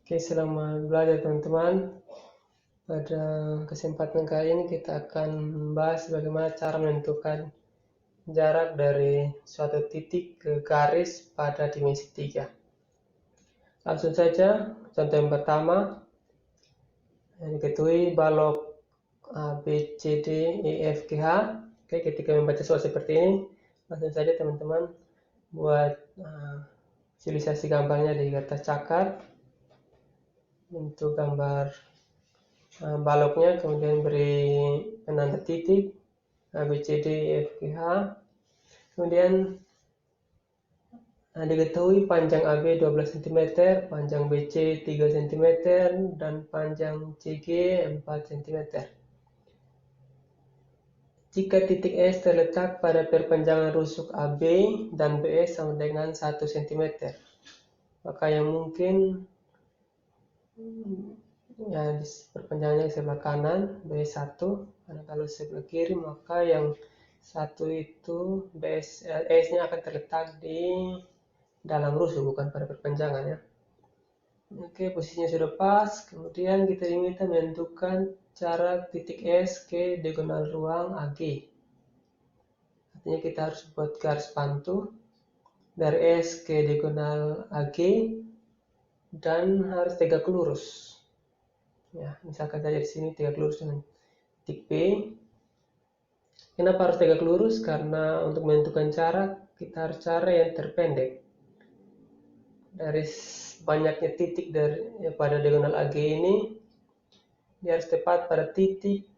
Oke, selamat belajar teman-teman. Pada kesempatan kali ini kita akan membahas bagaimana cara menentukan jarak dari suatu titik ke garis pada dimensi 3. Langsung saja, contoh yang pertama, diketahui balok A, B, C, D, E, F, G, H. Oke, ketika membaca soal seperti ini, langsung saja teman-teman buat visualisasi gambarnya di kertas cakar. Untuk gambar baloknya, kemudian beri penanda titik A, B, C, D, E, F, G, H. Kemudian diketahui panjang AB 12 cm, panjang BC 3 cm, dan panjang CG 4 cm. Jika titik S terletak pada perpanjangan rusuk AB dan BS sama dengan 1 cm, maka yang mungkin ya perpanjangannya sebelah kanan B1, karena kalau sebelah kiri maka yang satu itu S-nya akan terletak di dalam rusuk, bukan pada perpanjangan ya. Oke, posisinya sudah pas. Kemudian kita diminta menentukan jarak titik S ke diagonal ruang AG. Artinya kita harus buat garis pantu dari S ke diagonal AG dan harus tegak lurus. Ya, misalkan saja di sini tegak lurus dengan titik B. Kenapa harus tegak lurus? Karena untuk menentukan jarak, kita harus cari yang terpendek. Dari banyaknya titik pada diagonal AG ini, dia harus tepat pada titik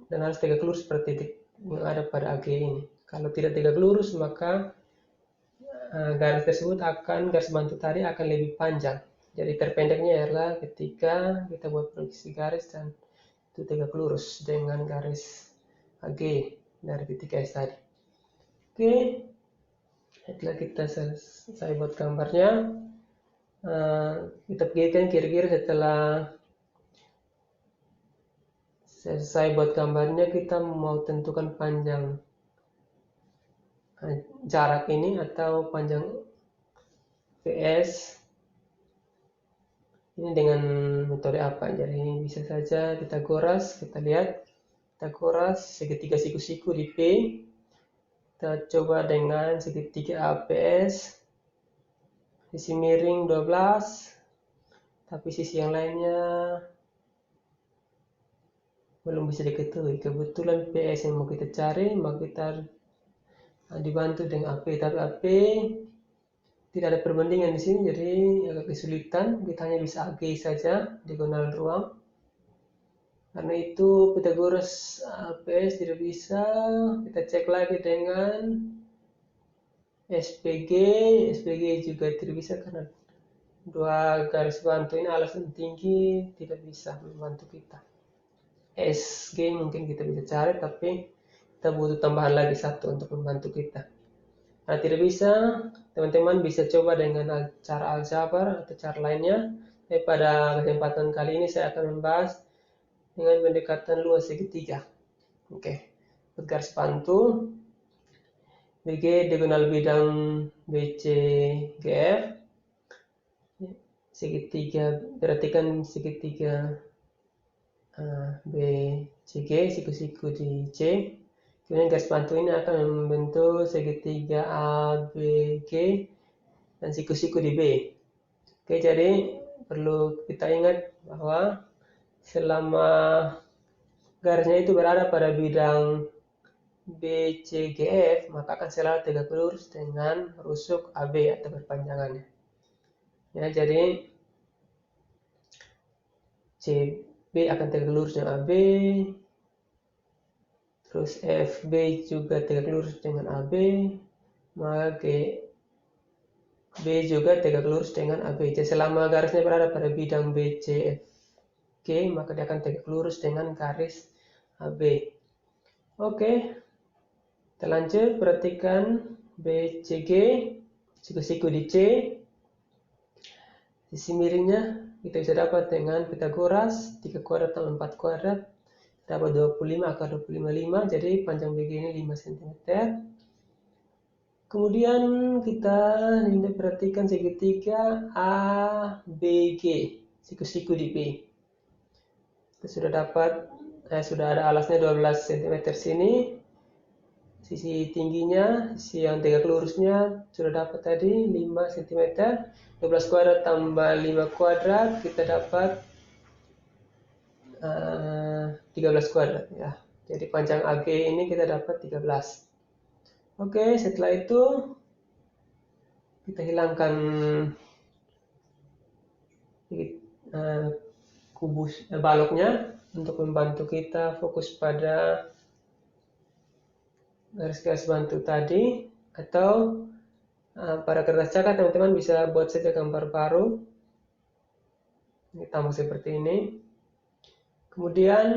dan harus tegak lurus pada titik yang ada pada AG ini. Kalau tidak tegak lurus, maka garis tersebut garis bantu tadi akan lebih panjang. Jadi terpendeknya adalah ketika kita buat proyeksi garis dan itu tegak lurus dengan garis AG dari titik S tadi. Oke, setelah kita selesai buat gambarnya, kita pikirkan kira-kira setelah selesai buat gambarnya, kita mau tentukan panjang jarak ini atau panjang VS ini dengan metode apa. Jadi bisa saja Pitagoras. Kita lihat Pitagoras segitiga siku-siku di P, kita coba dengan segitiga APS, sisi miring 12, tapi sisi yang lainnya belum bisa diketahui. Kebetulan PS yang mau kita cari, maka kita dibantu dengan AP, tapi AP tidak ada perbandingan di sini, jadi agak kesulitan. Kita hanya bisa AG saja, diagonal ruang. Karena itu Pitagoras APS tidak bisa. Kita cek lagi dengan SPG. SPG juga tidak bisa karena dua garis bantu ini alasan tinggi tidak bisa membantu kita. SG mungkin kita bisa cari, tapi kita butuh tambahan lagi satu untuk membantu kita. Nah, tidak bisa, teman-teman bisa coba dengan cara aljabar atau cara lainnya. Pada kesempatan kali ini saya akan membahas dengan pendekatan luas segitiga. Oke, garis pantu BG diagonal bidang BC GF, segitiga, perhatikan segitiga BCG, siku-siku di C. Kemudian garis pantu ini akan membentuk segitiga ABG dan siku-siku di B. Oke, jadi perlu kita ingat bahwa selama garisnya itu berada pada bidang BCGF, maka akan selalu tegak lurus dengan rusuk AB atau perpanjangannya. Ya, jadi CB akan tegak lurus dengan AB, terus FB juga tegak lurus dengan AB, maka GB juga tegak lurus dengan AB. Jadi selama garisnya berada pada bidang BCFG, maka dia akan tegak lurus dengan garis AB. Oke, kita lanjut, perhatikan BCG, siku-siku di C, sisi miringnya kita bisa dapat dengan Pitagoras, 3 kuadrat tambah 4 kuadrat, dapat 25 akar 25, jadi panjang BG ini 5 cm. Kemudian kita ini perhatikan segitiga ABG, siku-siku di B. Kita sudah dapat, sudah ada alasnya 12 cm sini. Sisi tingginya, sisi yang tegak lurusnya sudah dapat tadi 5 cm. 12 kuadrat tambah 5 kuadrat, kita dapat 13 kuadrat ya. Jadi panjang AG ini kita dapat 13. Oke, setelah itu kita hilangkan baloknya untuk membantu kita fokus pada garis-garis bantu tadi, atau pada kertas cakar teman-teman bisa buat saja gambar baru. Ini tambah seperti ini. Kemudian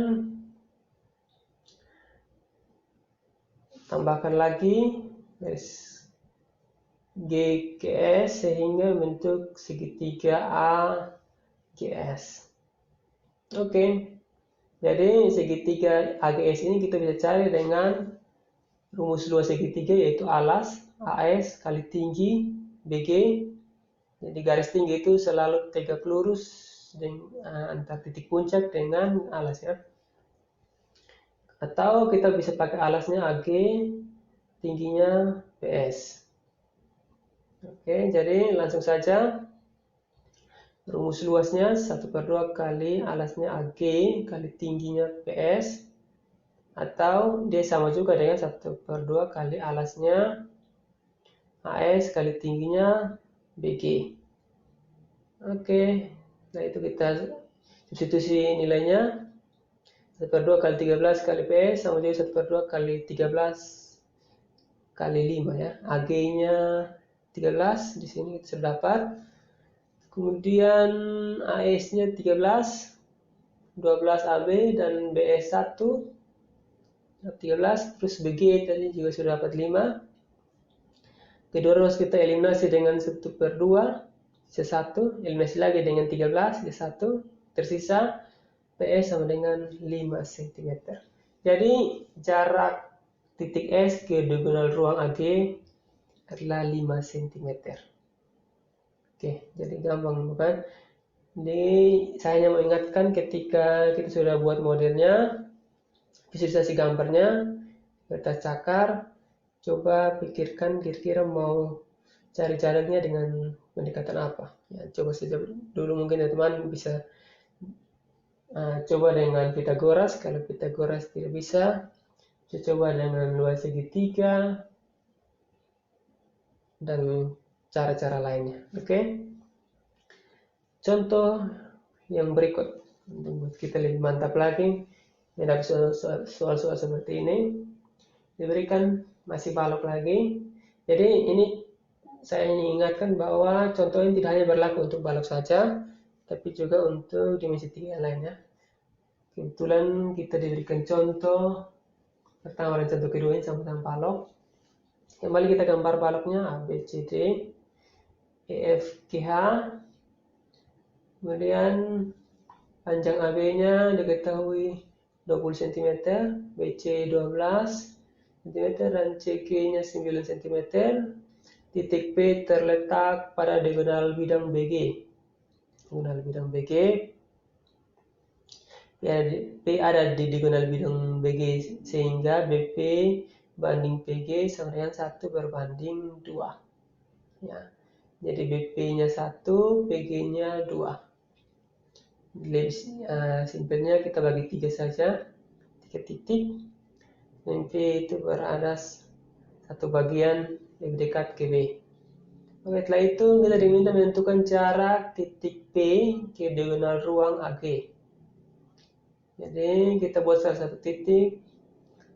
tambahkan lagi garis GGS sehingga membentuk segitiga AGS. Oke, jadi segitiga AGS ini kita bisa cari dengan rumus luas segitiga, yaitu alas AS kali tinggi BG. Jadi garis tinggi itu selalu tegak lurus antar titik puncak dengan alas ya. Atau kita bisa pakai alasnya AG, tingginya PS. Oke, jadi langsung saja rumus luasnya 1/2 kali alasnya AG kali tingginya PS, atau dia sama juga dengan 1/2 kali alasnya AS kali tingginya BG. Oke, nah itu kita substitusi nilainya. 1/2 kali 13 kali PS sama juga 1/2 kali 13 kali 5 ya. AG-nya 13 di sini kita sudah dapat. Kemudian AS-nya 13, 12 AB dan BS 1 13, terus BG tadi juga sudah dapat 5. Kedua harus kita eliminasi dengan 1/2, sisa 1, eliminasi lagi dengan 13, sisa 1, tersisa PS sama dengan 5 cm. Jadi jarak titik S ke diagonal ruang AG adalah 5 cm. Oke, jadi gampang bukan? Jadi saya hanya mengingatkan ketika kita sudah buat modelnya, visualisasi gambarnya, kertas cakar, coba pikirkan kira-kira mau cari jaraknya dengan pendekatan apa. Ya, coba saja dulu mungkin teman-teman bisa coba dengan Pythagoras. Kalau Pythagoras tidak bisa, coba dengan luas segitiga dan cara-cara lainnya. Oke. Contoh yang berikut untuk membuat kita lebih mantap lagi menghadapi soal-soal seperti ini. Diberikan masih balok lagi. Jadi ini saya ingin ingatkan bahwa contoh ini tidak hanya berlaku untuk balok saja, tapi juga untuk dimensi 3 yang lainnya. Kebetulan kita diberikan contoh pertama dan contoh kedua ini sama-sama balok. Kembali kita gambar baloknya A, B, C, D, E, F, G, H. Kemudian panjang AB-nya diketahui 20 cm, BC 12 cm, dan CG-nya 9 cm. Titik P terletak pada diagonal bidang BG. Diagonal bidang BG. Ya, P ada di diagonal bidang BG sehingga BP banding PG sama dengan 1/2. Ya. Jadi BP-nya 1, PG-nya 2. Lebih simpelnya kita bagi 3 saja, 3 titik, dan P itu berada satu bagian lebih dekat ke B. Oke, setelah itu kita diminta menentukan jarak titik P ke diagonal ruang AG. Jadi kita buat salah satu titik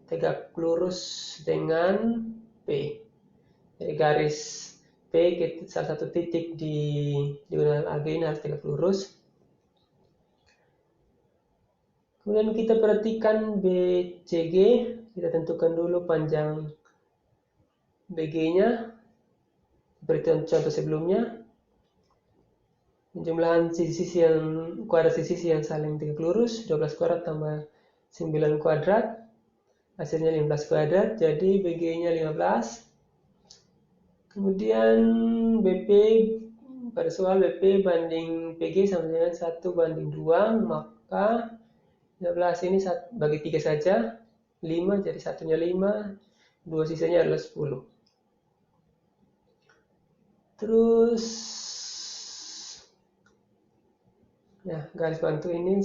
tegak lurus dengan P. Jadi garis P ke salah satu titik di diagonal AG ini harus tegak lurus. Kemudian kita perhatikan BCG, kita tentukan dulu panjang BG-nya, seperti contoh sebelumnya. Jumlahan sisi-sisi yang kuadrat sisi yang saling tegak lurus, 12 kuadrat tambah 9 kuadrat, hasilnya 15 kuadrat, jadi BG-nya 15. Kemudian BP, pada soal BP banding PG sama dengan 1:2, maka 15 ini bagi 3 saja, 5, jadi satunya 5, 2 sisanya adalah 10. Terus ya, garis bantu ini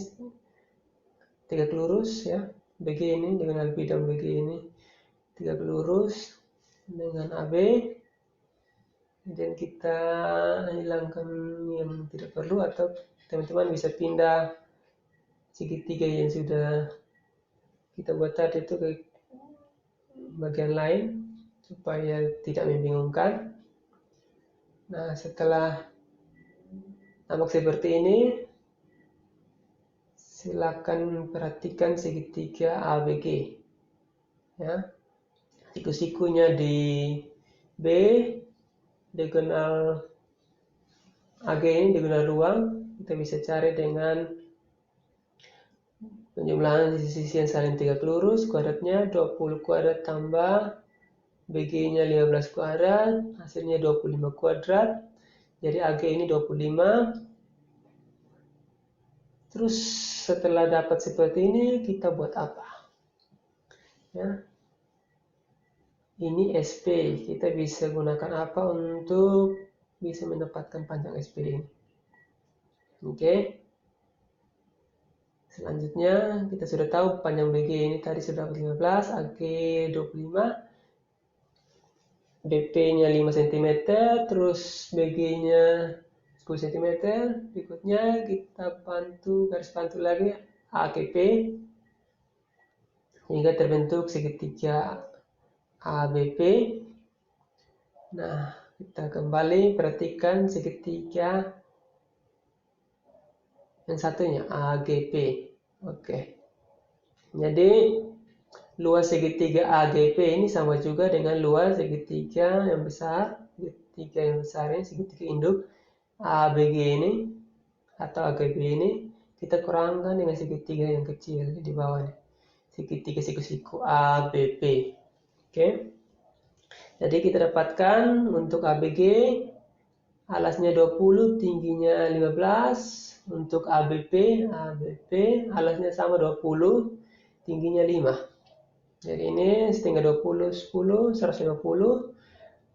tegak lurus ya, BG ini dengan bidang BG ini tegak lurus dengan AB. Dan kita hilangkan yang tidak perlu, atau teman-teman bisa pindah segitiga yang sudah kita buat tadi itu ke bagian lain supaya tidak membingungkan. Nah, setelah nampak seperti ini, silakan perhatikan segitiga ABG ya. Siku-sikunya di B, diagonal AG ini diagonal ruang, kita bisa cari dengan penjumlahan sisi-sisi yang saling tegak lurus. Kuadratnya 20 kuadrat tambah BG-nya 15 kuadrat, hasilnya 25 kuadrat. Jadi AG ini 25. Terus setelah dapat seperti ini, kita buat apa? Ya. Ini SP, kita bisa gunakan apa untuk bisa mendapatkan panjang SP ini? Oke. Selanjutnya kita sudah tahu panjang BG ini tadi sudah 15, AG 25, BP-nya 5 cm, terus BG-nya 10 cm. Berikutnya kita garis bantu lagi AGP hingga terbentuk segitiga ABP. Nah, kita kembali perhatikan segitiga yang satunya AGP. Oke. Jadi luas segitiga AGP ini sama juga dengan luas segitiga yang besar. Segitiga yang besar ini, segitiga induk ABG ini atau AGB ini, kita kurangkan dengan segitiga yang kecil di bawah ini. Segitiga siku-siku ABP. Oke. Jadi kita dapatkan untuk ABG alasnya 20, tingginya 15. Untuk ABP alasnya sama 20, tingginya 5. Jadi ini setengah 20, 10, 150.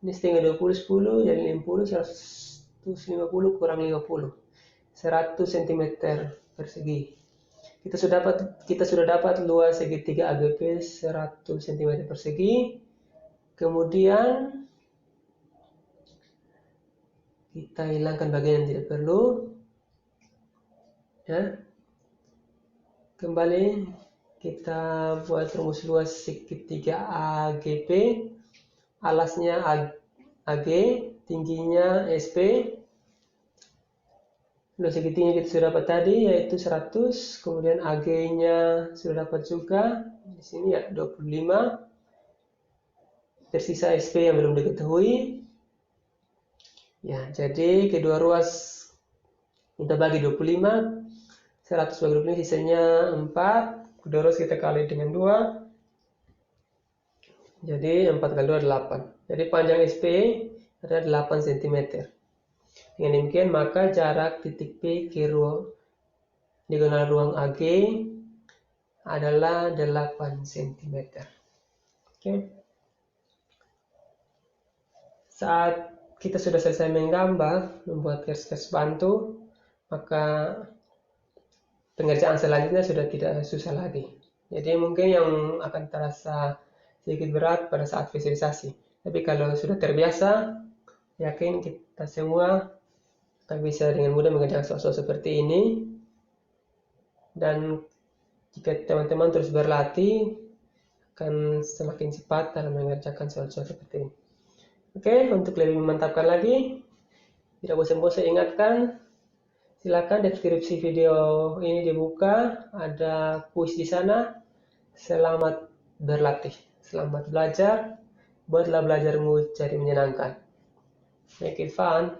Ini setengah 20, 10, jadi 50, 150 kurang 50. 100 cm persegi. Kita sudah dapat luas segitiga AGP 100 cm persegi. Kemudian kita hilangkan bagian yang tidak perlu. Ya. Kembali kita buat rumus luas segitiga AGP. Alasnya AG, tingginya SP. Luas segitiga kita sudah dapat tadi yaitu 100, kemudian AG-nya sudah dapat juga. Di sini ya 25. Tersisa SP yang belum diketahui. Ya, jadi kedua ruas kita bagi 25, 100 bagi 25 sisanya 4. Kedua ruas kita kali dengan 2. Jadi 4 kali 2 adalah 8. Jadi panjang SP adalah 8 cm. Dengan demikian maka jarak titik P ke diagonal ruang AG adalah 8 cm. Oke. Saat kita sudah selesai menggambar, membuat garis-garis bantu, maka pengerjaan selanjutnya sudah tidak susah lagi. Jadi mungkin yang akan terasa sedikit berat pada saat visualisasi. Tapi kalau sudah terbiasa, yakin kita semua akan bisa dengan mudah mengerjakan soal-soal seperti ini. Dan jika teman-teman terus berlatih, akan semakin cepat dalam mengerjakan soal-soal seperti ini. Oke, untuk lebih memantapkan lagi, tidak bosan-bosan ingatkan, silakan deskripsi video ini dibuka, ada kuis di sana. Selamat berlatih, selamat belajar, buatlah belajarmu jadi menyenangkan. Make it fun.